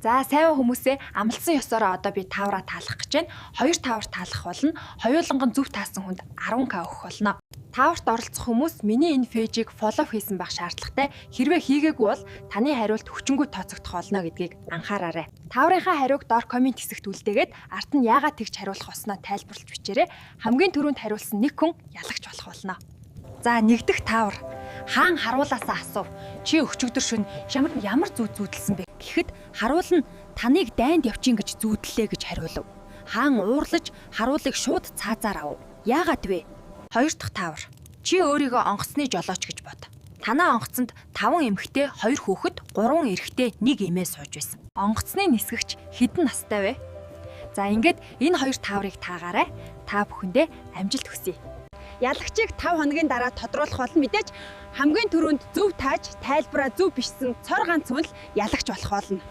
За сайн хүмүүсээ амлсан ёсороо одоо би таавраа таалах гэж байна. 2 таавар таалах болно. Хоёуланган зөв таасан хүнд 10k өгөх болно. Тааварт оролцох хүмүүс миний энэ пэйжийг фоллоу хийсэн байх шаардлагатай. Хэрвээ хийгээгүй бол таны хариулт хүчингүй тооцогдох болно гэдгийг анхаараарай. Тааврынхаа хариуг доор комент хэсэгт үлдээгээд арт нь яагаад тэгж хариулах болсноо тайлбарлаж бичээрэй. Хамгийн түрүүнд хариулсан нэг хүн ялагч болох болно. За нэгдэх таавар. Хаан харуулаасаа асуув. Чи өчигдөр шөнө ямар зүүд зүүдэлсэн бэ? Гэхэд харуул нь таныг дайнд явчих гэж зүүдлээ гэж хариулв. Хаан уурлаж харуулыг шууд цаазаар ав. Яагаад вэ? 2 дахь таавар. Чи өөрийгөө онгоцны жолооч гэж бод. Танаа онгоцонд 5 эмэгтэй, 2 хүүхэд, 3 эрэгтэй, 1 эмээ сууж байсан. Онгоцны нисгэгч хэдэн настай вэ? За ингээд энэ 2 тааврыг таагаарай. Та бүхэндээ амжилт хүсье. Ялагчийг 5 хоногийн дараа тодруулах бол мэдээж хамгийн түрүүнд зөв тааж тайлбараа зөв бичсэн цор ганц хүн л ялагч болох болно.